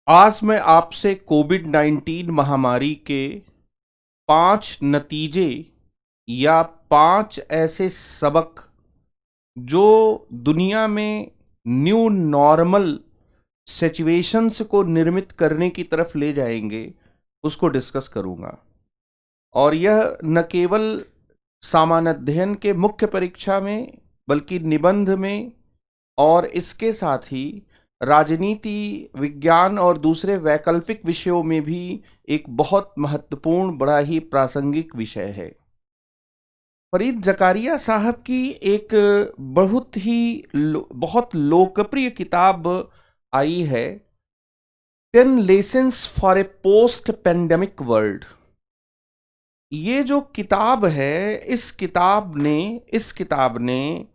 आज मैं आपसे कोविड-19 महामारी के 5 नतीजे या 5 ऐसे सबक जो दुनिया में न्यू नॉर्मल सिचुएशंस को निर्मित करने की तरफ ले जाएंगे, उसको डिस्कस करूंगा। और यह न केवल सामान्य अध्ययन के मुख्य परीक्षा में, बल्कि निबंध में और इसके साथ ही राजनीति, विज्ञान और दूसरे वैकल्पिक विषयों में भी एक बहुत महत्वपूर्ण, बड़ा ही प्रासंगिक विषय है। फरीद ज़कारिया साहब की एक बहुत लोकप्रिय किताब आई है, 10 lessons for a post pandemic world. ये जो किताब है, इस किताब ने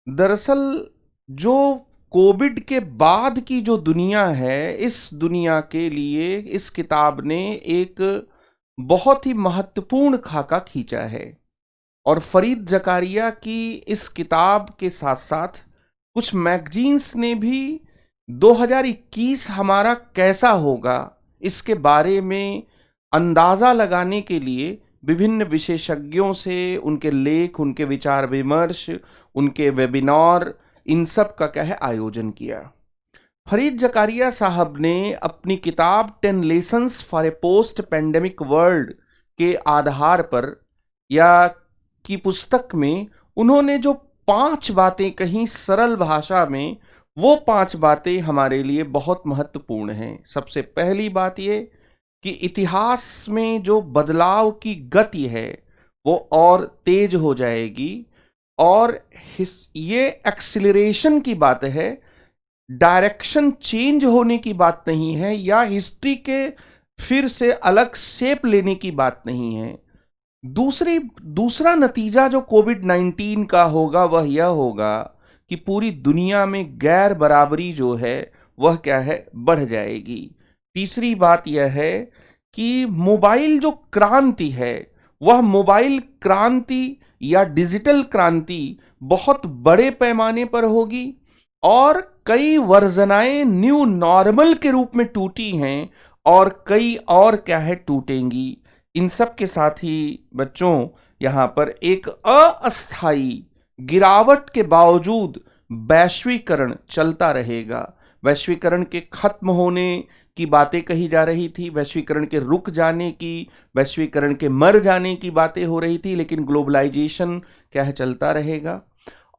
दरअसल जो कोविड के बाद की जो दुनिया है, इस दुनिया के लिए इस किताब ने एक बहुत ही महत्वपूर्ण खाका खींचा है। और फरीद ज़कारिया की इस किताब के साथ साथ कुछ मैगजीन्स ने भी 2021 हमारा कैसा होगा, इसके बारे में अंदाज़ा लगाने के लिए विभिन्न विशेषज्ञों से उनके लेख, उनके विचार विमर्श, उनके वेबिनार, इन सब का आयोजन किया। फरीद ज़कारिया साहब ने अपनी किताब 10 lessons for a post pandemic world के आधार पर या की पुस्तक में उन्होंने जो 5 बातें कहीं सरल भाषा में, वो 5 बातें हमारे लिए बहुत महत्वपूर्ण हैं। सबसे पहली बात ये कि इतिहास में जो बदलाव की गति है वो और तेज हो जाएगी, और ये एक्सिलरेशन की बात है, डायरेक्शन चेंज होने की बात नहीं है, या हिस्ट्री के फिर से अलग शेप लेने की बात नहीं है। दूसरा नतीजा जो कोविड-19 का होगा वह यह होगा कि पूरी दुनिया में गैर बराबरी जो है वह बढ़ जाएगी। तीसरी बात यह है कि मोबाइल जो क्रांति है, वह मोबाइल क्रांति या डिजिटल क्रांति बहुत बड़े पैमाने पर होगी, और कई वर्जनाएं न्यू नॉर्मल के रूप में टूटी हैं और कई और टूटेंगी। इन सब के साथ ही बच्चों, यहाँ पर एक अस्थायी गिरावट के बावजूद वैश्वीकरण चलता रहेगा। वैश्वीकरण के खत्म होने की बातें कही जा रही थी, वैश्वीकरण के रुक जाने की, वैश्वीकरण के मर जाने की बातें हो रही थी, लेकिन ग्लोबलाइजेशन चलता रहेगा।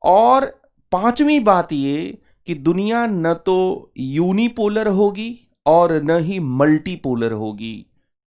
और 5वीं बात ये कि दुनिया न तो यूनिपोलर होगी और न ही मल्टीपोलर होगी।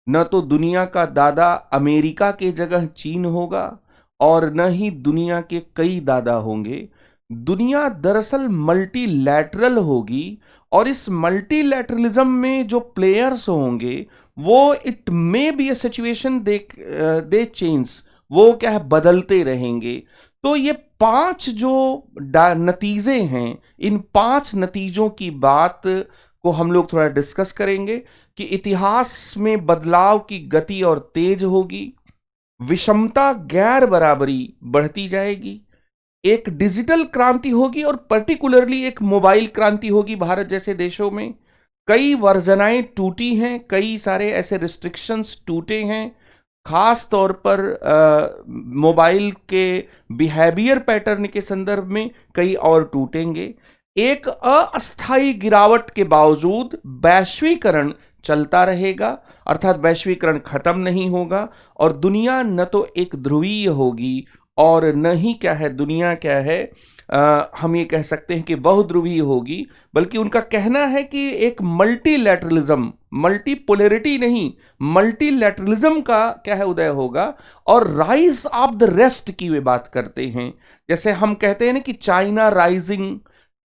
न तो दुनिया का दादा अमेरिका के जगह चीन होगा और न ही दुनिया के कई दादा होंगे। दुनिया दरअसल मल्टीलैटरल होगी, और इस मल्टीलैटरलिज्म में जो प्लेयर्स होंगे वो it may be A situation they change, वो बदलते रहेंगे। तो ये 5 जो नतीजे हैं, इन 5 नतीजों की बात को हम लोग थोड़ा डिस्कस करेंगे कि इतिहास में बदलाव की गति और तेज होगी, विषमता, गैर बराबरी बढ़ती जाएगी, एक डिजिटल क्रांति होगी, और पर्टिकुलरली एक मोबाइल क्रांति होगी। भारत जैसे देशों में कई वर्जनाएं टूटी हैं, कई सारे ऐसे रिस्ट्रिक्शंस टूटे हैं, खास तौर पर मोबाइल के बिहेवियर पैटर्न के संदर्भ में कई और टूटेंगे। एक अस्थायी गिरावट के बावजूद वैश्वीकरण चलता रहेगा, अर्थात वैश्वीकरण खत्म नहीं होगा, और दुनिया न तो एक ध्रुवीय होगी और न ही दुनिया हम ये कह सकते हैं कि बहुध्रुवीय होगी, बल्कि उनका कहना है कि एक मल्टीलैटरलिज्म, मल्टीपोलैरिटी नहीं, मल्टीलैटरलिज्म का उदय होगा। और राइज ऑफ द रेस्ट की वे बात करते हैं। जैसे हम कहते हैं ना कि चाइना राइजिंग,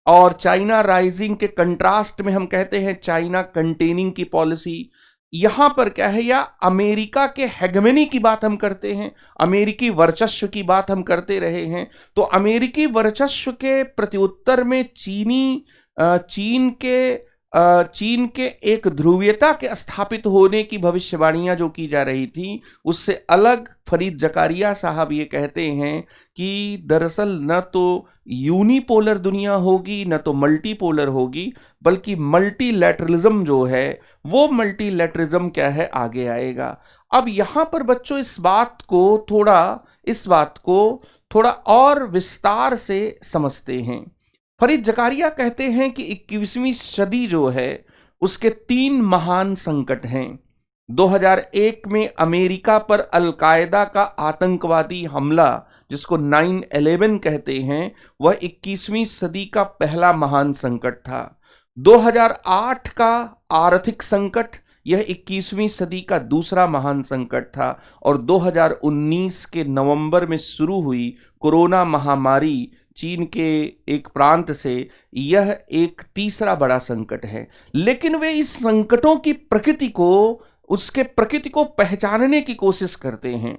और चाइना राइजिंग के कंट्रास्ट में हम कहते हैं चाइना कंटेनिंग की पॉलिसी। यहां पर या अमेरिका के हेगेमनी की बात हम करते हैं, अमेरिकी वर्चस्व की बात हम करते रहे हैं। तो अमेरिकी वर्चस्व के प्रत्युत्तर में चीन के चीन के एक ध्रुवीयता के स्थापित होने की भविष्यवाणियां जो की जा रही थी, उससे अलग फरीद जकारिया साहब ये कहते हैं कि दरअसल न तो यूनिपोलर दुनिया होगी न तो मल्टीपोलर होगी, बल्कि मल्टीलैटरलिज्म जो है वो मल्टीलैटरलिज्म क्या है आगे आएगा। अब यहां पर बच्चों इस बात को थोड़ा और विस्तार से समझते हैं। फरीद जकारिया कहते हैं कि 21वीं सदी जो है उसके 3 महान संकट हैं। 2001 में अमेरिका पर अलकायदा का आतंकवादी हमला, जिसको 9/11 कहते हैं, वह 21वीं सदी का पहला महान संकट था। 2008 का आर्थिक संकट, यह 21वीं सदी का दूसरा महान संकट था। और 2019 के नवंबर में शुरू हुई कोरोना महामारी चीन के एक प्रांत से, यह एक तीसरा बड़ा संकट है। लेकिन वे इस संकटों की उसके प्रकृति को पहचानने की कोशिश करते हैं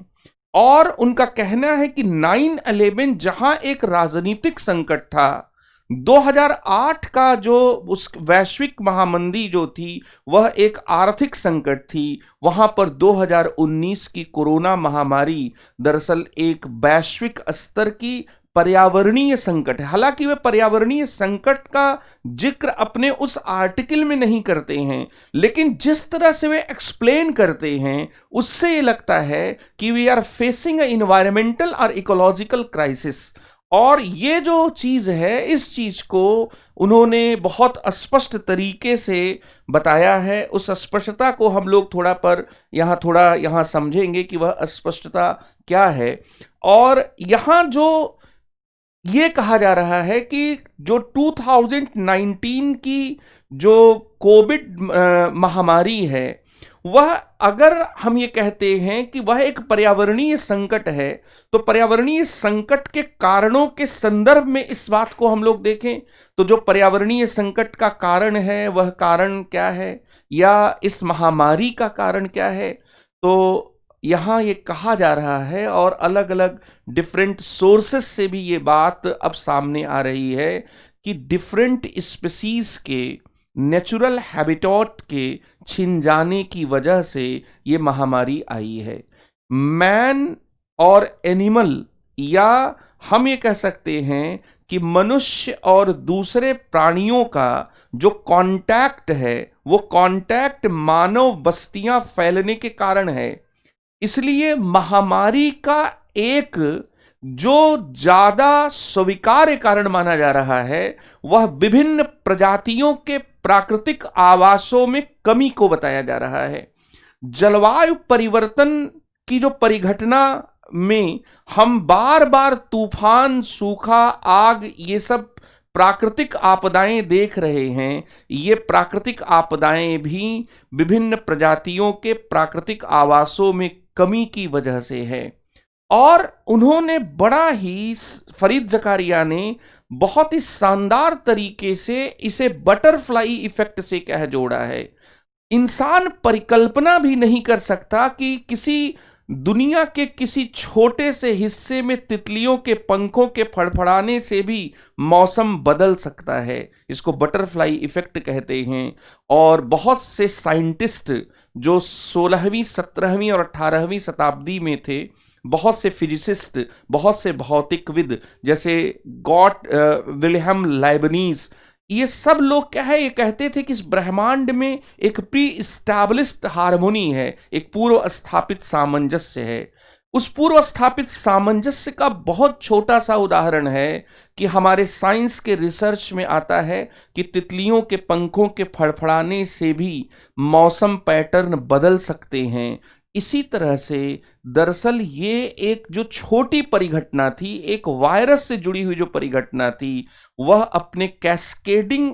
और उनका कहना है कि 9/11 जहां एक राजनीतिक संकट था, 2008 का जो उस वैश्विक महामंदी जो थी वह एक आर्थिक संकट थी, वहां पर 2019 की कोरोना महामारी दरअसल एक वैश्विक स्तर की पर्यावरणीय संकट है। हालांकि वे पर्यावरणीय संकट का जिक्र अपने उस आर्टिकल में नहीं करते हैं, लेकिन जिस तरह से वे एक्सप्लेन करते हैं उससे ये लगता है कि we are facing a environmental और इकोलॉजिकल क्राइसिस। और ये जो चीज है, इस चीज को उन्होंने बहुत स्पष्ट तरीके से बताया है। उस स्पष्टता को हम लोग थोड़ा यहाँ समझेंगे कि वह स्पष्टता क्या है। और यहाँ जो ये कहा जा रहा है कि जो 2019 की जो कोविड महामारी है, वह अगर हम ये कहते हैं कि वह एक पर्यावरणीय संकट है, तो पर्यावरणीय संकट के कारणों के संदर्भ में इस बात को हम लोग देखें तो जो पर्यावरणीय संकट का कारण है वह कारण क्या है, या इस महामारी का कारण क्या है, तो यहाँ ये कहा जा रहा है और अलग अलग डिफरेंट सोर्सेस से भी ये बात अब सामने आ रही है कि डिफरेंट स्पीसीज के नेचुरल हैबिटेट के छिन जाने की वजह से ये महामारी आई है। मैन और एनिमल, या हम ये कह सकते हैं कि मनुष्य और दूसरे प्राणियों का जो कांटेक्ट है, वो कांटेक्ट मानव बस्तियां फैलने के कारण है। इसलिए महामारी का एक जो ज्यादा स्वीकार्य कारण माना जा रहा है वह विभिन्न प्रजातियों के प्राकृतिक आवासों में कमी को बताया जा रहा है। जलवायु परिवर्तन की जो परिघटना में हम बार बार तूफान, सूखा, आग, ये सब प्राकृतिक आपदाएं देख रहे हैं। ये प्राकृतिक आपदाएं भी विभिन्न प्रजातियों के प्राकृतिक आवासों में कमी की वजह से है। और उन्होंने फरीद जकारिया ने बहुत ही शानदार तरीके से इसे बटरफ्लाई इफेक्ट से क्या जोड़ा है। इंसान परिकल्पना भी नहीं कर सकता कि किसी दुनिया के किसी छोटे से हिस्से में तितलियों के पंखों के फड़फड़ाने से भी मौसम बदल सकता है। इसको बटरफ्लाई इफेक्ट कहते हैं। और बहुत से साइंटिस्ट जो 16वीं, 17वीं और 18वीं शताब्दी में थे, बहुत से फिजिसिस्ट, बहुत से भौतिकविद जैसे विलियम लाइबनीज, ये सब लोग क्या है, ये कहते थे कि इस ब्रह्मांड में एक प्री एस्टैब्लिश्ड हार्मोनी है, एक पूर्व स्थापित सामंजस्य है। उस पूर्व स्थापित सामंजस्य का बहुत छोटा सा उदाहरण है कि हमारे साइंस के रिसर्च में आता है कि तितलियों के पंखों के फड़फड़ाने से भी मौसम पैटर्न बदल सकते हैं। इसी तरह से दरअसल ये एक जो छोटी परिघटना थी, एक वायरस से जुड़ी हुई जो परिघटना थी, वह अपने कैस्केडिंग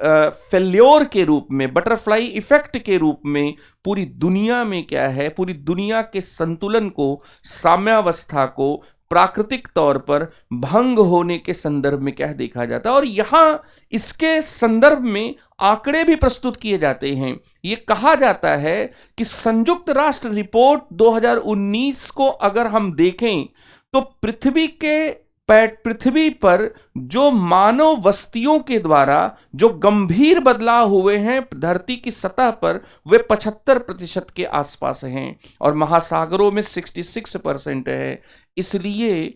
फेल्योर के रूप में, बटरफ्लाई इफेक्ट के रूप में पूरी दुनिया में क्या है, पूरी दुनिया के संतुलन को, साम्यावस्था को प्राकृतिक तौर पर भंग होने के संदर्भ में क्या देखा जाता है। और यहां इसके संदर्भ में आंकड़े भी प्रस्तुत किए जाते हैं। ये कहा जाता है कि संयुक्त राष्ट्र रिपोर्ट 2019 को अगर हम देखें तो पृथ्वी के पृथ्वी पर जो मानव बस्तियों के द्वारा जो गंभीर बदलाव हुए हैं धरती की सतह पर, वे 75% के आसपास हैं और महासागरों में 66% है। इसलिए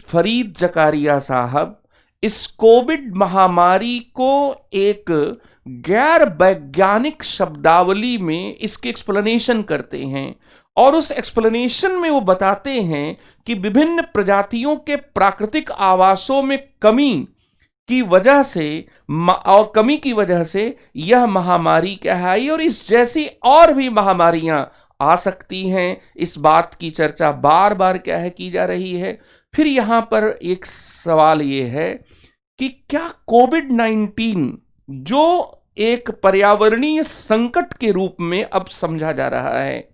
फरीद जकारिया साहब इस कोविड महामारी को एक गैर वैज्ञानिक शब्दावली में इसके एक्सप्लेनेशन करते हैं और उस एक्सप्लेनेशन में वो बताते हैं कि विभिन्न प्रजातियों के प्राकृतिक आवासों में कमी की वजह से यह महामारी क्या आई और इस जैसी और भी महामारियां आ सकती हैं। इस बात की चर्चा बार बार क्या है की जा रही है। फिर यहां पर एक सवाल ये है कि क्या कोविड-19 जो एक पर्यावरणीय संकट के रूप में अब समझा जा रहा है,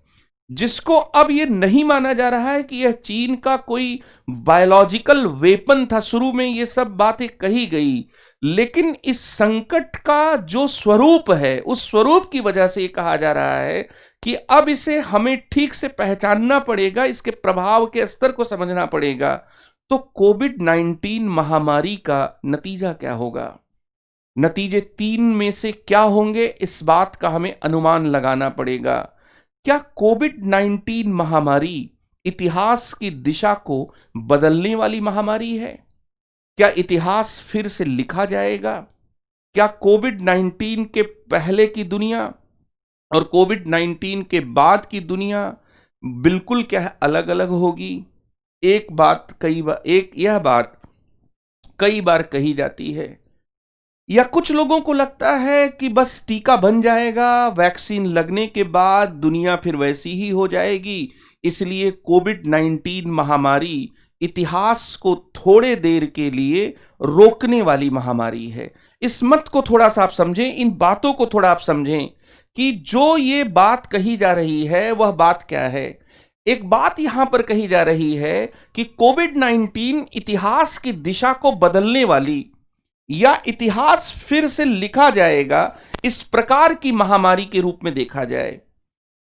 जिसको अब यह नहीं माना जा रहा है कि यह चीन का कोई बायोलॉजिकल वेपन था, शुरू में ये सब बातें कही गई, लेकिन इस संकट का जो स्वरूप है उस स्वरूप की वजह से ये कहा जा रहा है कि अब इसे हमें ठीक से पहचानना पड़ेगा, इसके प्रभाव के स्तर को समझना पड़ेगा। तो कोविड-19 महामारी का नतीजा क्या होगा? नतीजे 3 में से क्या होंगे, इस बात का हमें अनुमान लगाना पड़ेगा। क्या कोविड-19 महामारी इतिहास की दिशा को बदलने वाली महामारी है? क्या इतिहास फिर से लिखा जाएगा? क्या कोविड-19 के पहले की दुनिया और कोविड-19 के बाद की दुनिया बिल्कुल क्या है अलग अलग होगी? यह बात कई बार कही जाती है, या कुछ लोगों को लगता है कि बस टीका बन जाएगा, वैक्सीन लगने के बाद दुनिया फिर वैसी ही हो जाएगी, इसलिए कोविड-19 महामारी इतिहास को थोड़े देर के लिए रोकने वाली महामारी है। इस मत को थोड़ा सा आप समझें, इन बातों को थोड़ा आप समझें कि जो ये बात कही जा रही है वह बात क्या है। एक बात यहां पर कही जा रही है कि कोविड-19 इतिहास की दिशा को बदलने वाली या इतिहास फिर से लिखा जाएगा इस प्रकार की महामारी के रूप में देखा जाए।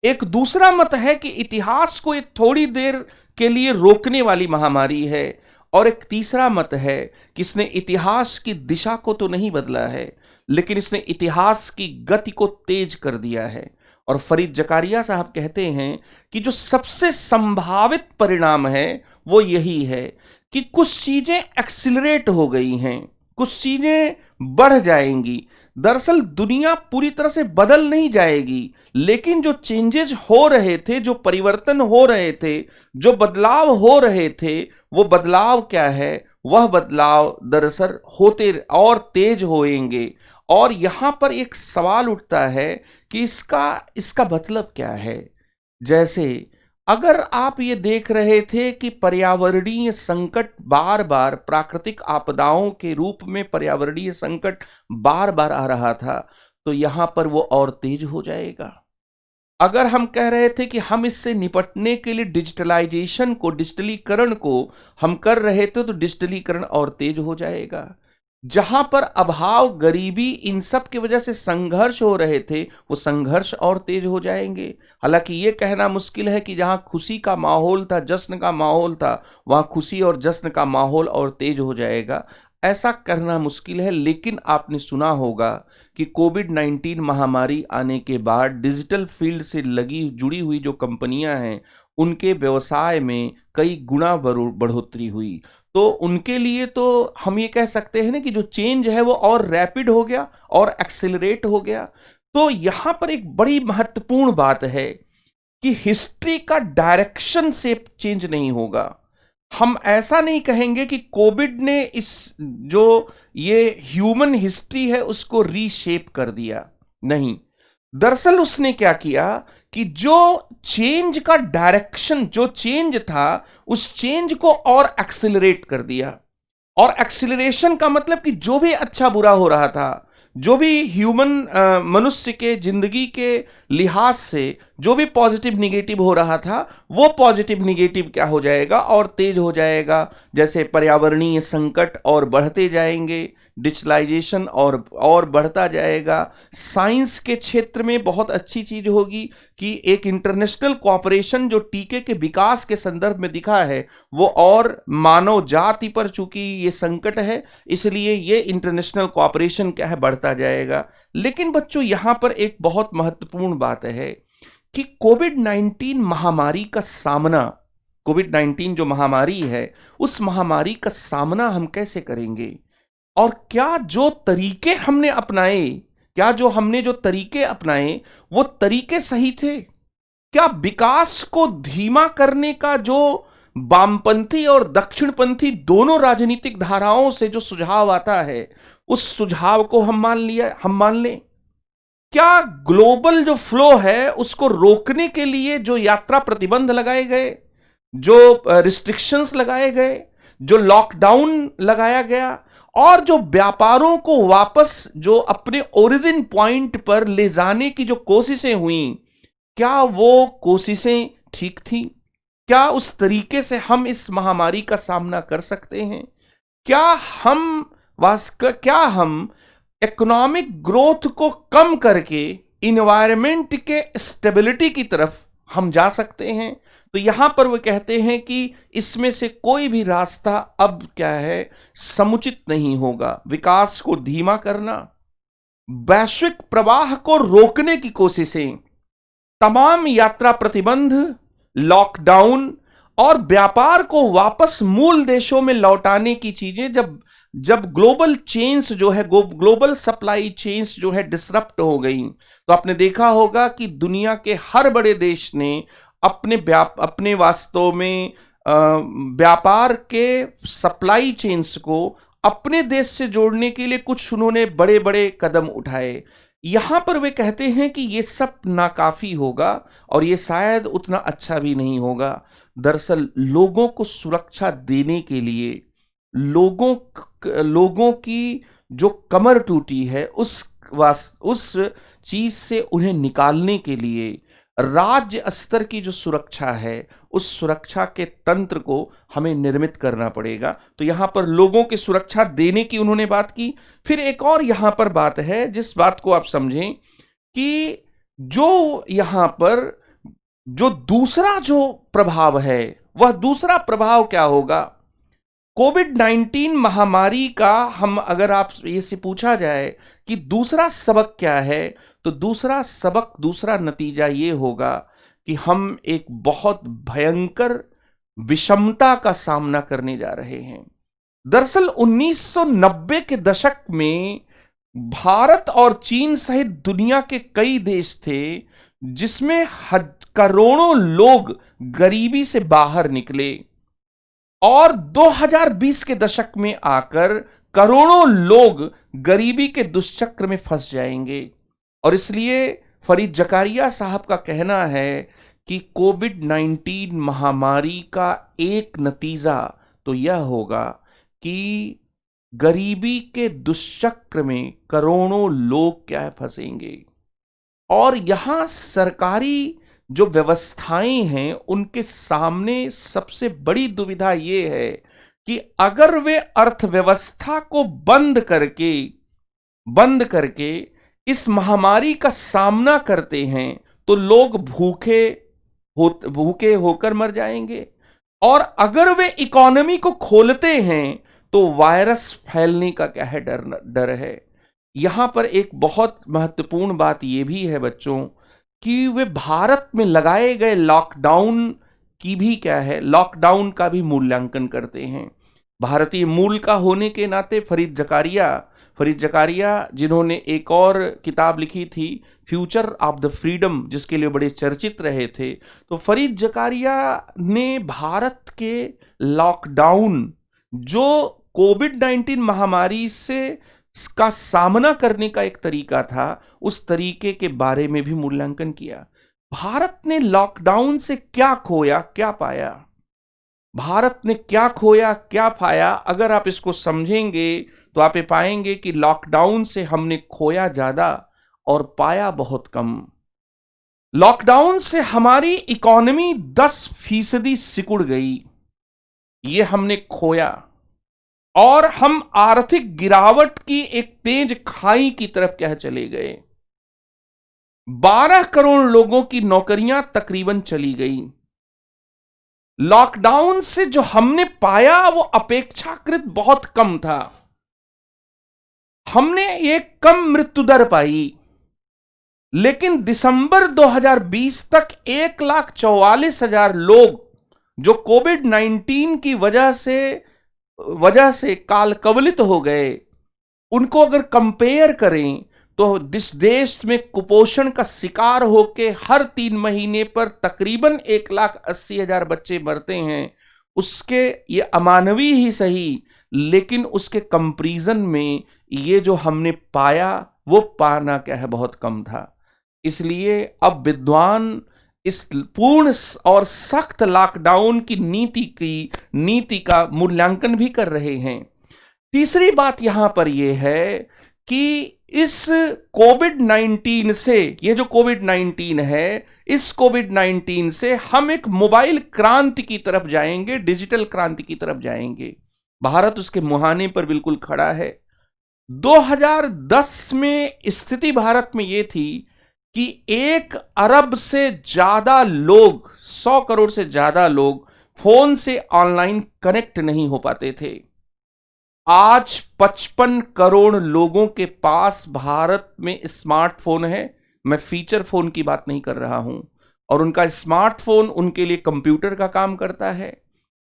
एक दूसरा मत है कि इतिहास को एक थोड़ी देर के लिए रोकने वाली महामारी है, और एक तीसरा मत है कि इसने इतिहास की दिशा को तो नहीं बदला है, लेकिन इसने इतिहास की गति को तेज कर दिया है। और फरीद जकारिया साहब कहते हैं कि जो सबसे संभावित परिणाम है वो यही है कि कुछ चीजें एक्सिलरेट हो गई हैं, कुछ चीजें बढ़ जाएंगी। दरअसल दुनिया पूरी तरह से बदल नहीं जाएगी, लेकिन जो चेंजेस हो रहे थे, जो परिवर्तन हो रहे थे, जो बदलाव हो रहे थे, वो बदलाव क्या है? वह बदलाव दरअसल होते और तेज होएंगे। और यहां पर एक सवाल उठता है कि इसका मतलब क्या है। जैसे अगर आप ये देख रहे थे कि पर्यावरणीय संकट बार बार, प्राकृतिक आपदाओं के रूप में पर्यावरणीय संकट बार बार आ रहा था, तो यहां पर वो और तेज हो जाएगा। अगर हम कह रहे थे कि हम इससे निपटने के लिए डिजिटलाइजेशन को, डिजिटलीकरण को हम कर रहे थे, तो डिजिटलीकरण और तेज हो जाएगा। जहां पर अभाव, गरीबी, इन सब की वजह से संघर्ष हो रहे थे, वो संघर्ष और तेज हो जाएंगे। हालांकि ये कहना मुश्किल है कि जहां खुशी का माहौल था, जश्न का माहौल था, वहां खुशी और जश्न का माहौल और तेज हो जाएगा, ऐसा कहना मुश्किल है। लेकिन आपने सुना होगा कि कोविड-19 महामारी आने के बाद डिजिटल फील्ड से जुड़ी हुई जो कंपनियां हैं, उनके व्यवसाय में कई गुना बढ़ोतरी हुई। तो उनके लिए तो हम ये कह सकते हैं ना कि जो चेंज है वो और रैपिड हो गया और एक्सेलरेट हो गया। तो यहां पर एक बड़ी महत्वपूर्ण बात है कि हिस्ट्री का डायरेक्शन से चेंज नहीं होगा। हम ऐसा नहीं कहेंगे कि कोविड ने इस जो ये ह्यूमन हिस्ट्री है उसको रीशेप कर दिया, नहीं। दरअसल उसने क्या किया कि जो चेंज का डायरेक्शन, जो चेंज था, उस चेंज को और एक्सिलरेट कर दिया। और एक्सिलरेशन का मतलब कि जो भी अच्छा बुरा हो रहा था, जो भी मनुष्य के जिंदगी के लिहाज से जो भी पॉजिटिव निगेटिव हो रहा था, वो पॉजिटिव निगेटिव क्या हो जाएगा और तेज हो जाएगा। जैसे पर्यावरणीय संकट और बढ़ते जाएंगे, डिजिटलाइजेशन और बढ़ता जाएगा। साइंस के क्षेत्र में बहुत अच्छी चीज होगी कि एक इंटरनेशनल कोऑपरेशन जो टीके के विकास के संदर्भ में दिखा है वो और मानव जाति पर, चूंकि ये संकट है इसलिए ये इंटरनेशनल कोऑपरेशन क्या है बढ़ता जाएगा। लेकिन बच्चों यहां पर एक बहुत महत्वपूर्ण बात है कि कोविड-19 महामारी का सामना, कोविड-19 जो महामारी है उस महामारी का सामना हम कैसे करेंगे, और क्या जो तरीके हमने अपनाए, क्या हमने जो तरीके अपनाए वो तरीके सही थे? क्या विकास को धीमा करने का जो वामपंथी और दक्षिणपंथी दोनों राजनीतिक धाराओं से जो सुझाव आता है उस सुझाव को हम मान लें? क्या ग्लोबल जो फ्लो है उसको रोकने के लिए जो यात्रा प्रतिबंध लगाए गए, जो रिस्ट्रिक्शंस लगाए गए, जो लॉकडाउन लगाया गया और जो व्यापारों को वापस जो अपने ओरिजिन पॉइंट पर ले जाने की जो कोशिशें हुई, क्या वो कोशिशें ठीक थी? क्या उस तरीके से हम इस महामारी का सामना कर सकते हैं? क्या हम इकोनॉमिक ग्रोथ को कम करके इन्वायरमेंट के स्टेबिलिटी की तरफ हम जा सकते हैं? तो यहां पर वो कहते हैं कि इसमें से कोई भी रास्ता अब क्या है समुचित नहीं होगा। विकास को धीमा करना, वैश्विक प्रवाह को रोकने की कोशिशें, तमाम यात्रा प्रतिबंध, लॉकडाउन और व्यापार को वापस मूल देशों में लौटाने की चीजें जब ग्लोबल चेन्स जो है, ग्लोबल सप्लाई चेन्स जो है डिसरप्ट हो गई, तो आपने देखा होगा कि दुनिया के हर बड़े देश ने अपने वास्तव में व्यापार के सप्लाई चेन्स को अपने देश से जोड़ने के लिए कुछ उन्होंने बड़े बड़े कदम उठाए। यहां पर वे कहते हैं कि ये सब नाकाफी होगा और ये शायद उतना अच्छा भी नहीं होगा। दरअसल लोगों को सुरक्षा देने के लिए, लोगों की जो कमर टूटी है उस चीज से उन्हें निकालने के लिए राज्य स्तर की जो सुरक्षा है उस सुरक्षा के तंत्र को हमें निर्मित करना पड़ेगा। तो यहां पर लोगों की सुरक्षा देने की उन्होंने बात की। फिर एक और यहां पर बात है जिस बात को आप समझें कि जो यहां पर जो दूसरा जो प्रभाव है वह दूसरा प्रभाव क्या होगा कोविड-19 महामारी का। हम अगर आप ये से पूछा जाए कि दूसरा सबक क्या है, तो दूसरा सबक, दूसरा नतीजा ये होगा कि हम एक बहुत भयंकर विषमता का सामना करने जा रहे हैं। दरअसल 1990 के दशक में भारत और चीन सहित दुनिया के कई देश थे जिसमें करोड़ों लोग गरीबी से बाहर निकले, और 2020 के दशक में आकर करोड़ों लोग गरीबी के दुष्चक्र में फंस जाएंगे। और इसलिए फरीद जकारिया साहब का कहना है कि कोविड-19 महामारी का एक नतीजा तो यह होगा कि गरीबी के दुष्चक्र में करोड़ों लोग क्या फंसेंगे, और यहां सरकारी जो व्यवस्थाएं हैं उनके सामने सबसे बड़ी दुविधा यह है कि अगर वे अर्थव्यवस्था को बंद करके इस महामारी का सामना करते हैं तो लोग भूखे होकर मर जाएंगे, और अगर वे इकोनॉमी को खोलते हैं तो वायरस फैलने का क्या है डर है। यहां पर एक बहुत महत्वपूर्ण बात यह भी है बच्चों कि वे भारत में लगाए गए लॉकडाउन की भी क्या है, लॉकडाउन का भी मूल्यांकन करते हैं। भारतीय मूल का होने के नाते फरीद जकारिया जिन्होंने एक और किताब लिखी थी फ्यूचर ऑफ द फ्रीडम, जिसके लिए बड़े चर्चित रहे थे, तो फरीद जकारिया ने भारत के लॉकडाउन जो कोविड-19 महामारी से का सामना करने का एक तरीका था उस तरीके के बारे में भी मूल्यांकन किया। भारत ने लॉकडाउन से क्या खोया क्या पाया, भारत ने क्या खोया क्या पाया, अगर आप इसको समझेंगे तो आप ये पाएंगे कि लॉकडाउन से हमने खोया ज्यादा और पाया बहुत कम। लॉकडाउन से हमारी इकोनॉमी 10% सिकुड़ गई, ये हमने खोया। और हम आर्थिक गिरावट की एक तेज खाई की तरफ क्या चले गए। 12 करोड़ लोगों की नौकरियां तकरीबन चली गई। लॉकडाउन से जो हमने पाया वो अपेक्षाकृत बहुत कम था। हमने एक कम मृत्यु दर पाई, लेकिन दिसंबर 2020 तक 1,44,000 लोग जो कोविड 19 की वजह से काल कवलित हो गए, उनको अगर कंपेयर करें तो जिस देश में कुपोषण का शिकार होके हर 3 महीने पर तकरीबन 1,80,000 बच्चे मरते हैं, उसके ये अमानवीय ही सही, लेकिन उसके कंपैरिजन में ये जो हमने पाया वो पाना क्या है बहुत कम था। इसलिए अब विद्वान इस पूर्ण और सख्त लॉकडाउन की नीति का मूल्यांकन भी कर रहे हैं। तीसरी बात यहां पर यह है कि इस कोविड 19 से, ये जो कोविड 19 है, इस कोविड 19 से हम एक मोबाइल क्रांति की तरफ जाएंगे, डिजिटल क्रांति की तरफ जाएंगे। भारत उसके मुहाने पर बिल्कुल खड़ा है। 2010 में स्थिति भारत में यह थी कि 1 अरब से ज्यादा लोग, 100 करोड़ से ज्यादा लोग फोन से ऑनलाइन कनेक्ट नहीं हो पाते थे। आज 55 करोड़ लोगों के पास भारत में स्मार्टफोन है। मैं फीचर फोन की बात नहीं कर रहा हूं। और उनका स्मार्टफोन उनके लिए कंप्यूटर का काम करता है।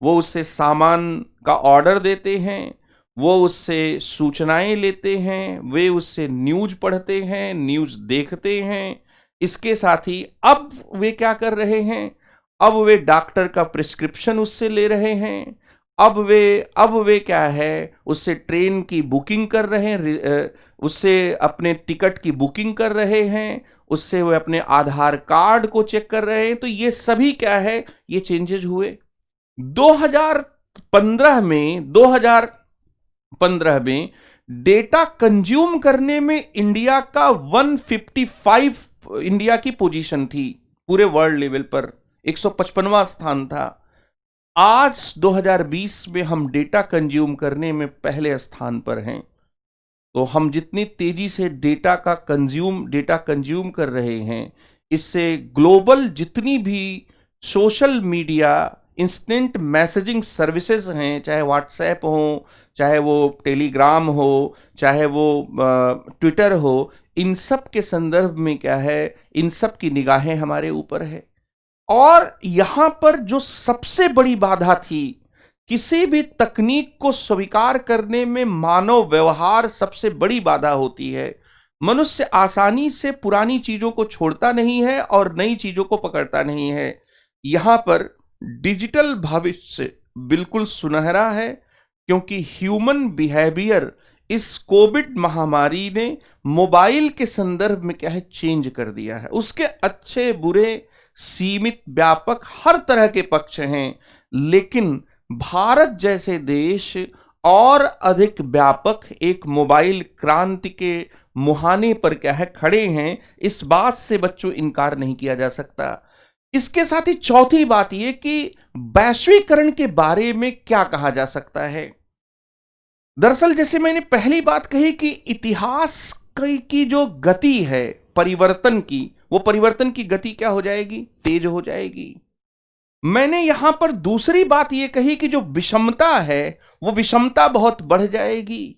वो उससे सामान का ऑर्डर देते हैं, वो उससे सूचनाएं लेते हैं, वे उससे न्यूज पढ़ते हैं, न्यूज देखते हैं। इसके साथ ही अब वे क्या कर रहे हैं, अब वे डॉक्टर का प्रिस्क्रिप्शन उससे ले रहे हैं। अब वे क्या है, उससे ट्रेन की बुकिंग कर रहे हैं, उससे अपने टिकट की बुकिंग कर रहे हैं, उससे वे अपने आधार कार्ड को चेक कर रहे हैं। तो ये सभी क्या है, ये चेंजेस हुए। 2015 में डेटा कंज्यूम करने में इंडिया का 155 इंडिया की पोजीशन थी, पूरे वर्ल्ड लेवल पर 155वां स्थान था। आज 2020 में हम डेटा कंज्यूम करने में पहले स्थान पर हैं। तो हम जितनी तेजी से डेटा कंज्यूम कर रहे हैं, इससे ग्लोबल जितनी भी social media instant messaging services हैं, चाहे व्हाट्सएप हो, चाहे वो टेलीग्राम हो, चाहे वो ट्विटर हो, इन सब के संदर्भ में क्या है, इन सब की निगाहें हमारे ऊपर है। और यहां पर जो सबसे बड़ी बाधा थी, किसी भी तकनीक को स्वीकार करने में मानव व्यवहार सबसे बड़ी बाधा होती है। मनुष्य आसानी से पुरानी चीजों को छोड़ता नहीं है और नई चीजों को पकड़ता नहीं है। यहां पर डिजिटल भविष्य बिल्कुल सुनहरा है, क्योंकि ह्यूमन बिहेवियर इस कोविड महामारी ने मोबाइल के संदर्भ में क्या है, चेंज कर दिया है। उसके अच्छे बुरे, सीमित, व्यापक हर तरह के पक्ष हैं, लेकिन भारत जैसे देश और अधिक व्यापक एक मोबाइल क्रांति के मुहाने पर क्या है, खड़े हैं। इस बात से बच्चों इनकार नहीं किया जा सकता। इसके साथ ही चौथी बात यह कि वैश्वीकरण के बारे में क्या कहा जा सकता है। दरअसल जैसे मैंने पहली बात कही कि इतिहास की जो गति है परिवर्तन की, वो परिवर्तन की गति क्या हो जाएगी, तेज हो जाएगी। मैंने यहां पर दूसरी बात यह कही कि जो विषमता है वो विषमता बहुत बढ़ जाएगी।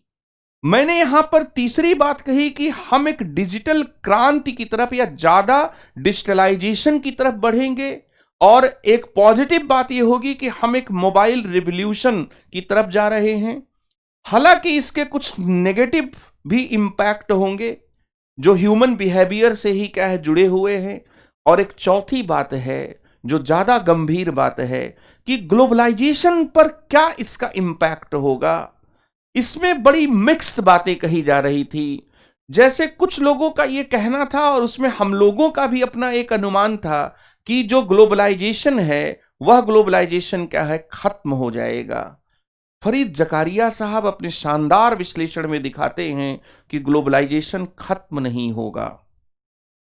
मैंने यहां पर तीसरी बात कही कि हम एक डिजिटल क्रांति की तरफ या ज्यादा डिजिटलाइजेशन की तरफ बढ़ेंगे। और एक पॉजिटिव बात यह होगी कि हम एक मोबाइल रिवॉल्यूशन की तरफ जा रहे हैं। हालांकि इसके कुछ नेगेटिव भी इंपैक्ट होंगे जो ह्यूमन बिहेवियर से ही क्या है, जुड़े हुए हैं। और एक चौथी बात है जो ज्यादा गंभीर बात है कि ग्लोबलाइजेशन पर क्या इसका इंपैक्ट होगा। इसमें बड़ी मिक्स्ड बातें कही जा रही थी। जैसे कुछ लोगों का यह कहना था, और उसमें हम लोगों का भी अपना एक अनुमान था, कि जो ग्लोबलाइजेशन है वह ग्लोबलाइजेशन क्या है, खत्म हो जाएगा। फरीद जकारिया साहब अपने शानदार विश्लेषण में दिखाते हैं कि ग्लोबलाइजेशन खत्म नहीं होगा।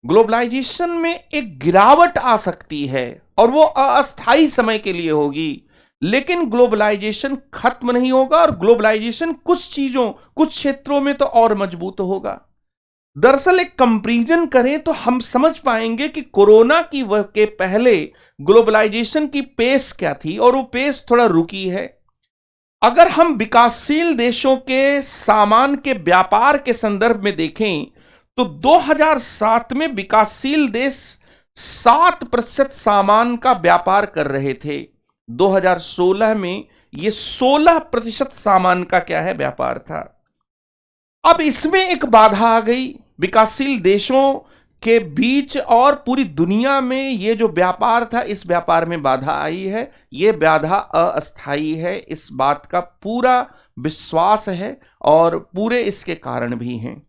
ग्लोबलाइजेशन में एक गिरावट आ सकती है और वो अस्थायी समय के लिए होगी, लेकिन ग्लोबलाइजेशन खत्म नहीं होगा और ग्लोबलाइजेशन कुछ क्षेत्रों में तो और मजबूत होगा। दरअसल एक कंपैरिजन करें तो हम समझ पाएंगे कि कोरोना के पहले ग्लोबलाइजेशन की पेस क्या थी और वो पेस थोड़ा रुकी है। अगर हम विकासशील देशों के सामान के व्यापार के संदर्भ में देखें तो 2007 में विकासशील देश 7% सामान का व्यापार कर रहे थे। 2016 में यह 16% सामान का क्या है व्यापार था। अब इसमें एक बाधा आ गई विकासशील देशों के बीच और पूरी दुनिया में ये जो व्यापार था इस व्यापार में बाधा आई है। ये बाधा अस्थायी है, इस बात का पूरा विश्वास है और पूरे इसके कारण भी हैं।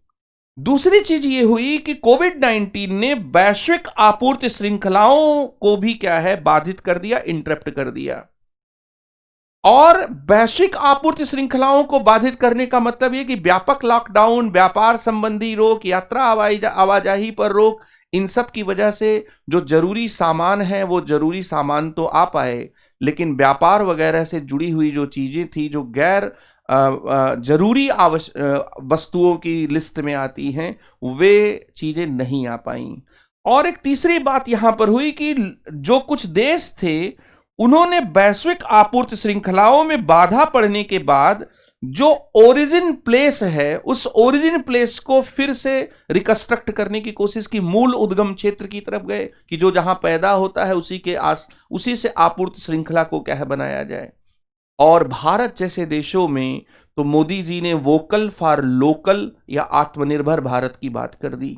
दूसरी चीज ये हुई कि कोविड-19 ने वैश्विक आपूर्ति श्रृंखलाओं को भी क्या है बाधित कर दिया, इंटरप्ट कर दिया। और वैश्विक आपूर्ति श्रृंखलाओं को बाधित करने का मतलब यह कि व्यापक लॉकडाउन, व्यापार संबंधी रोक, यात्रा आवाजाही पर रोक, इन सब की वजह से जो जरूरी सामान है वो जरूरी सामान तो आ पाए, लेकिन व्यापार वगैरह से जुड़ी हुई जो चीजें थी जो गैर जरूरी वस्तुओं की लिस्ट में आती हैं वे चीजें नहीं आ पाई। और एक तीसरी बात यहां पर हुई कि जो कुछ देश थे उन्होंने वैश्विक आपूर्ति श्रृंखलाओं में बाधा पड़ने के बाद जो ओरिजिन प्लेस है उस ओरिजिन प्लेस को फिर से रिकंस्ट्रक्ट करने की कोशिश की, मूल उद्गम क्षेत्र की तरफ गए कि जो जहां पैदा होता है उसी से आपूर्ति श्रृंखला को क्या है बनाया जाए। और भारत जैसे देशों में तो मोदी जी ने वोकल फॉर लोकल या आत्मनिर्भर भारत की बात कर दी।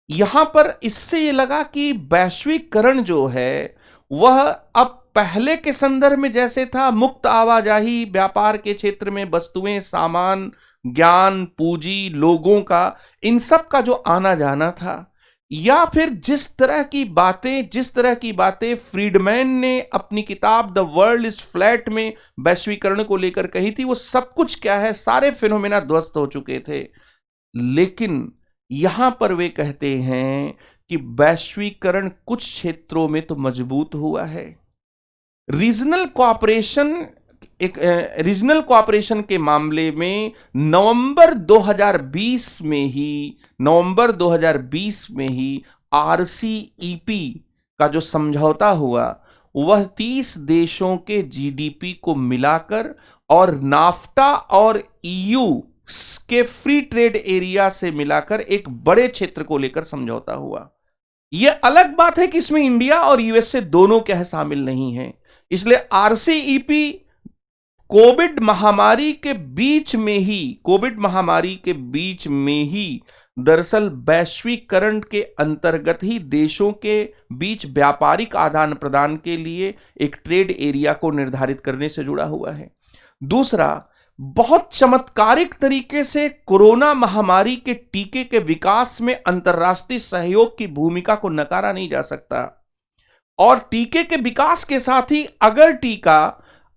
यहां पर इससे ये लगा कि वैश्वीकरण जो है वह अब पहले के संदर्भ में जैसे था मुक्त आवाजाही, व्यापार के क्षेत्र में वस्तुएं, सामान, ज्ञान, पूंजी, लोगों का इन सब का जो आना जाना था, या फिर जिस तरह की बातें फ्रीडमैन ने अपनी किताब द वर्ल्ड इज फ्लैट में वैश्वीकरण को लेकर कही थी, वो सब कुछ क्या है सारे फिनोमेना ध्वस्त हो चुके थे। लेकिन यहां पर वे कहते हैं कि वैश्वीकरण कुछ क्षेत्रों में तो मजबूत हुआ है। रीजनल कोऑपरेशन के मामले में नवंबर 2020 में ही आरसीईपी का जो समझौता हुआ वह 30 देशों के जीडीपी को मिलाकर और नाफ्टा और ईयू के फ्री ट्रेड एरिया से मिलाकर एक बड़े क्षेत्र को लेकर समझौता हुआ। यह अलग बात है कि इसमें इंडिया और यूएसए दोनों क्या है शामिल नहीं है। इसलिए आरसीईपी कोविड महामारी के बीच में ही दरअसल वैश्वीकरण के अंतर्गत ही देशों के बीच व्यापारिक आदान प्रदान के लिए एक ट्रेड एरिया को निर्धारित करने से जुड़ा हुआ है। दूसरा, बहुत चमत्कारिक तरीके से कोरोना महामारी के टीके के विकास में अंतर्राष्ट्रीय सहयोग की भूमिका को नकारा नहीं जा सकता। और टीके के विकास के साथ ही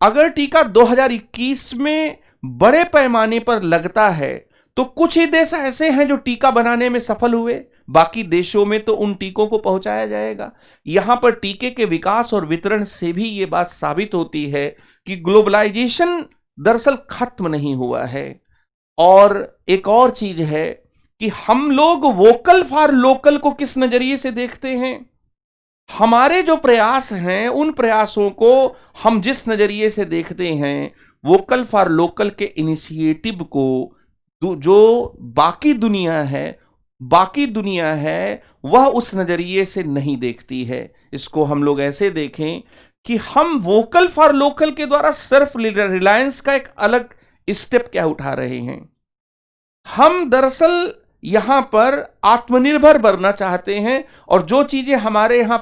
अगर टीका 2021 में बड़े पैमाने पर लगता है तो कुछ ही देश ऐसे हैं जो टीका बनाने में सफल हुए, बाकी देशों में तो उन टीकों को पहुंचाया जाएगा। यहां पर टीके के विकास और वितरण से भी यह बात साबित होती है कि ग्लोबलाइजेशन दरअसल खत्म नहीं हुआ है। और एक और चीज है कि हम लोग वोकल फॉर लोकल को किस नजरिए से देखते हैं। हमारे जो प्रयास हैं उन प्रयासों को हम जिस नजरिए से देखते हैं, वोकल फॉर लोकल के इनिशिएटिव को जो बाकी दुनिया है वह उस नजरिए से नहीं देखती है। इसको हम लोग ऐसे देखें कि हम वोकल फॉर लोकल के द्वारा सेल्फ रिलायंस का एक अलग स्टेप क्या उठा रहे हैं। हम दरअसल यहां पर आत्मनिर्भर बनना चाहते हैं और जो चीजें हमारे यहां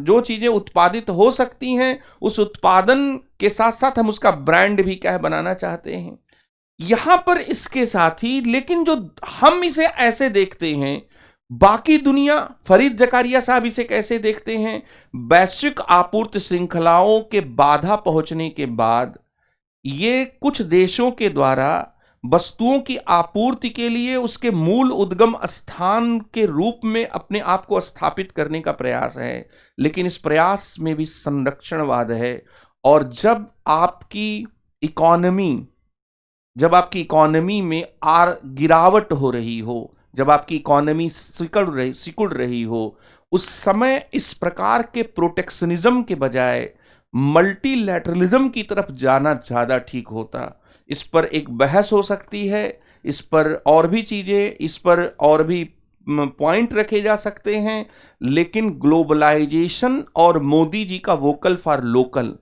जो चीजें उत्पादित हो सकती हैं उस उत्पादन के साथ साथ हम उसका ब्रांड भी क्या है बनाना चाहते हैं। यहां पर इसके साथ ही लेकिन जो हम इसे ऐसे देखते हैं, बाकी दुनिया, फरीद जकारिया साहब इसे कैसे देखते हैं, वैश्विक आपूर्ति श्रृंखलाओं के बाधा पहुंचने के बाद ये कुछ देशों के द्वारा वस्तुओं की आपूर्ति के लिए उसके मूल उद्गम स्थान के रूप में अपने आप को स्थापित करने का प्रयास है। लेकिन इस प्रयास में भी संरक्षणवाद है और जब आपकी इकोनॉमी में गिरावट हो रही हो, जब आपकी इकोनॉमी सिकुड़ रही हो, उस समय इस प्रकार के प्रोटेक्शनिज्म के बजाय मल्टीलैटरलिज्म की तरफ जाना ज्यादा ठीक होता। इस पर एक बहस हो सकती है, इस पर और भी चीजें, इस पर और भी पॉइंट रखे जा सकते हैं, लेकिन ग्लोबलाइजेशन और मोदी जी का वोकल फॉर लोकल,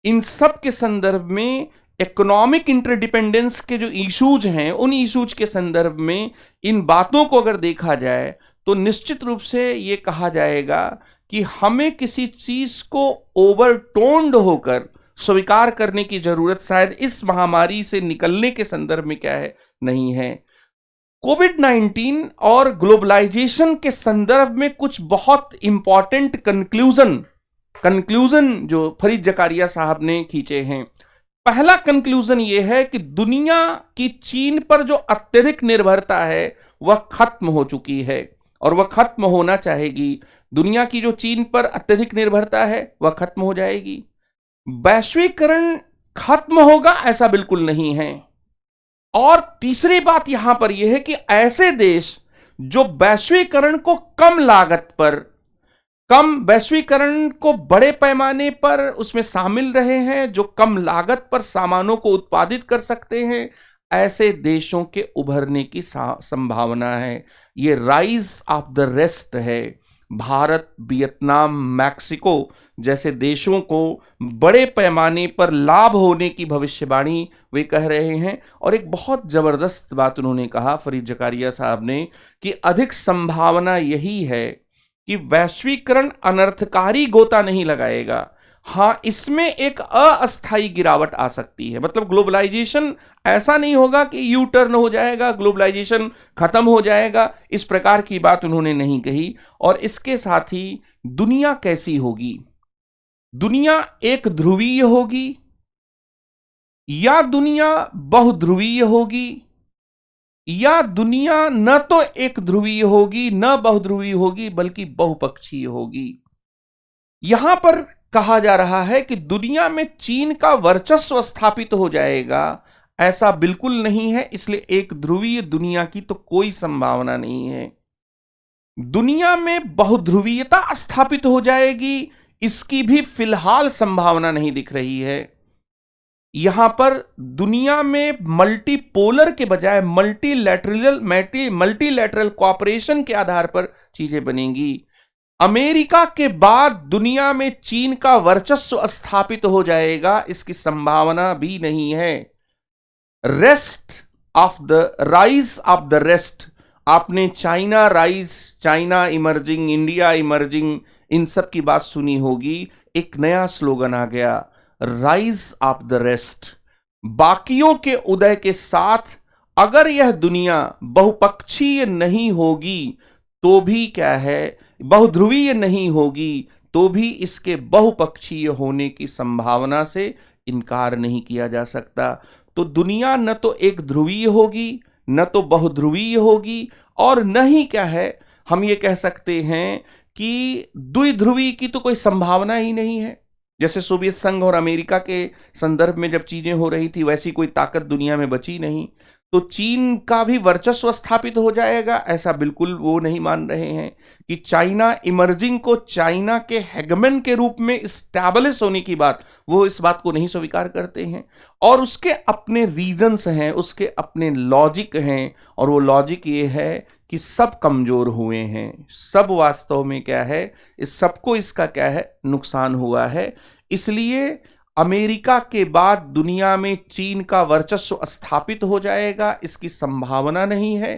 इन सब के संदर्भ में इकोनॉमिक इंटरडिपेंडेंस के जो इश्यूज हैं, उन इश्यूज के संदर्भ में इन बातों को अगर देखा जाए तो निश्चित रूप से ये कहा जाएगा कि हमें किसी चीज को ओवरटोन्ड होकर स्वीकार करने की जरूरत शायद इस महामारी से निकलने के संदर्भ में क्या है, नहीं है। कोविड-19 और ग्लोबलाइजेशन के संदर्भ में कुछ बहुत इंपॉर्टेंट कंक्लूजन जो फरीद जकारिया साहब ने खींचे हैं। पहला कंक्लूजन यह है कि दुनिया की चीन पर जो अत्यधिक निर्भरता है वह खत्म हो चुकी है और वह खत्म होना चाहेगी। दुनिया की जो चीन पर अत्यधिक निर्भरता है वह खत्म हो जाएगी। वैश्वीकरण खत्म होगा ऐसा बिल्कुल नहीं है। और तीसरी बात यहां पर यह है कि ऐसे देश जो वैश्वीकरण को कम लागत पर, कम वैश्वीकरण को बड़े पैमाने पर उसमें शामिल रहे हैं, जो कम लागत पर सामानों को उत्पादित कर सकते हैं, ऐसे देशों के उभरने की संभावना है। ये राइज ऑफ द रेस्ट है। भारत, वियतनाम, मैक्सिको जैसे देशों को बड़े पैमाने पर लाभ होने की भविष्यवाणी वे कह रहे हैं। और एक बहुत जबरदस्त बात उन्होंने कहा, फरीद जकारिया साहब ने, कि अधिक संभावना यही है कि वैश्वीकरण अनर्थकारी गोता नहीं लगाएगा। हां, इसमें एक अस्थायी गिरावट आ सकती है। मतलब ग्लोबलाइजेशन ऐसा नहीं होगा कि यू टर्न हो जाएगा, ग्लोबलाइजेशन खत्म हो जाएगा, इस प्रकार की बात उन्होंने नहीं कही। और इसके साथ ही दुनिया कैसी होगी? दुनिया एक ध्रुवीय होगी या दुनिया बहुध्रुवीय होगी, या दुनिया न तो एक ध्रुवीय होगी न बहुध्रुवीय होगी बल्कि बहुपक्षीय होगी। यहां पर कहा जा रहा है कि दुनिया में चीन का वर्चस्व स्थापित हो जाएगा, ऐसा बिल्कुल नहीं है। इसलिए एक ध्रुवीय दुनिया की तो कोई संभावना नहीं है। दुनिया में बहुध्रुवीयता स्थापित हो जाएगी, इसकी भी फिलहाल संभावना नहीं दिख रही है। यहां पर दुनिया में मल्टीपोलर के बजाय मल्टीलैटरल कोऑपरेशन के आधार पर चीजें बनेंगी। अमेरिका के बाद दुनिया में चीन का वर्चस्व स्थापित हो जाएगा, इसकी संभावना भी नहीं है। राइज ऑफ द रेस्ट, आपने China rise, China emerging, India emerging, इन सब की बात सुनी होगी। एक नया स्लोगन आ गया, राइज ऑफ द रेस्ट। बाकियों के उदय के साथ अगर यह दुनिया बहुपक्षीय नहीं होगी तो भी क्या है, बहुध्रुवीय नहीं होगी तो भी इसके बहुपक्षीय होने की संभावना से इनकार नहीं किया जा सकता। तो दुनिया न तो एक ध्रुवीय होगी न तो बहुध्रुवीय होगी, और न ही क्या है, हम ये कह सकते हैं कि द्विध्रुवी की तो कोई संभावना ही नहीं है। जैसे सोवियत संघ और अमेरिका के संदर्भ में जब चीजें हो रही थी, वैसी कोई ताकत दुनिया में बची नहीं। तो चीन का भी वर्चस्व स्थापित हो जाएगा, ऐसा बिल्कुल वो नहीं मान रहे हैं। कि चाइना इमर्जिंग को चाइना के हेगमन के रूप में स्टैब्लिश होने की बात, वो इस बात को नहीं स्वीकार करते हैं। और उसके अपने रीजंस हैं, उसके अपने लॉजिक हैं, और वो लॉजिक ये है कि सब कमजोर हुए हैं, सब वास्तव में क्या है, इस सबको इसका क्या है, नुकसान हुआ है। इसलिए अमेरिका के बाद दुनिया में चीन का वर्चस्व स्थापित हो जाएगा, इसकी संभावना नहीं है।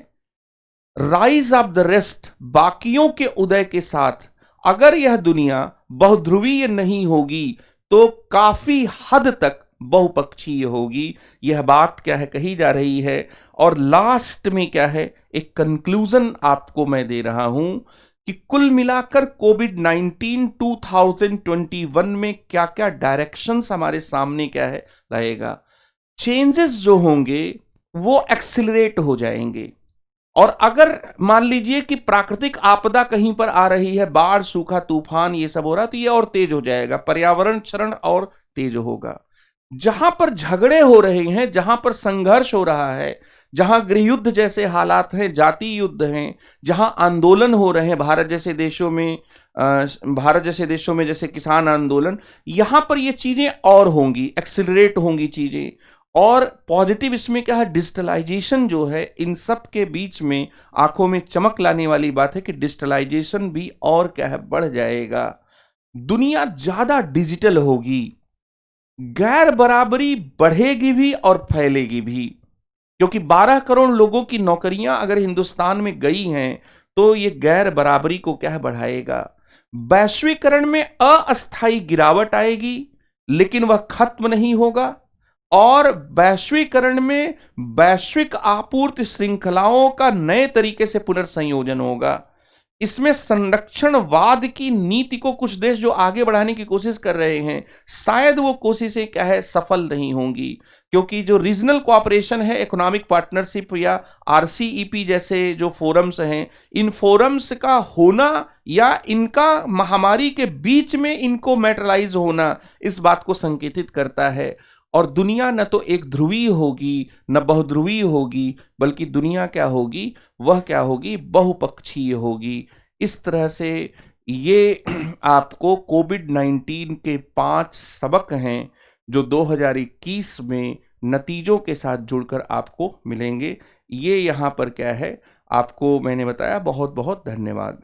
राइज ऑफ द रेस्ट, बाकियों के उदय के साथ अगर यह दुनिया बहुध्रुवीय नहीं होगी तो काफी हद तक बहुपक्षीय होगी। यह बात क्या है, कही जा रही है। और लास्ट में क्या है, एक कंक्लूजन आपको मैं दे रहा हूं कि कुल मिलाकर कोविड-19 2021 में क्या क्या डायरेक्शंस हमारे सामने क्या है रहेगा। चेंजेस जो होंगे वो एक्सिलरेट हो जाएंगे। और अगर मान लीजिए कि प्राकृतिक आपदा कहीं पर आ रही है, बाढ़, सूखा, तूफान, ये सब हो रहा, तो ये और तेज हो जाएगा। पर्यावरण क्षरण और तेज होगा। जहां पर झगड़े हो रहे हैं, जहां पर संघर्ष हो रहा है, जहां गृहयुद्ध जैसे हालात हैं, जातीय युद्ध हैं, जहां आंदोलन हो रहे हैं भारत जैसे देशों में जैसे किसान आंदोलन, यहां पर ये चीजें और होंगी, एक्सिलरेट होंगी चीजें। और पॉजिटिव इसमें क्या है, डिजिटलाइजेशन जो है, इन सब के बीच में आंखों में चमक लाने वाली बात है कि डिजिटलाइजेशन भी और क्या है, बढ़ जाएगा। दुनिया ज्यादा डिजिटल होगी, गैर बराबरी बढ़ेगी भी और फैलेगी भी, क्योंकि 12 करोड़ लोगों की नौकरियां अगर हिंदुस्तान में गई हैं तो ये गैर बराबरी को क्या बढ़ाएगा। वैश्वीकरण में अस्थायी गिरावट आएगी, लेकिन वह खत्म नहीं होगा। और वैश्वीकरण में वैश्विक आपूर्ति श्रृंखलाओं का नए तरीके से पुनर्संयोजन होगा। इसमें संरक्षणवाद की नीति को कुछ देश जो आगे बढ़ाने की कोशिश कर रहे हैं, शायद वो कोशिशें क्या है, सफल नहीं होंगी, क्योंकि जो रीजनल कोऑपरेशन है, इकोनॉमिक पार्टनरशिप या आरसीईपी जैसे जो फोरम्स हैं, इन फोरम्स का होना या इनका महामारी के बीच में इनको मैटरलाइज होना, इस बात को संकेतित करता है। और दुनिया न तो एक ध्रुवीय होगी न बहुध्रुवीय होगी, बल्कि दुनिया क्या होगी, वह क्या होगी, बहुपक्षीय होगी। इस तरह से ये आपको कोविड-19 के 5 सबक हैं जो 2021 में नतीजों के साथ जुड़कर आपको मिलेंगे। ये यहाँ पर क्या है, आपको मैंने बताया। बहुत बहुत धन्यवाद।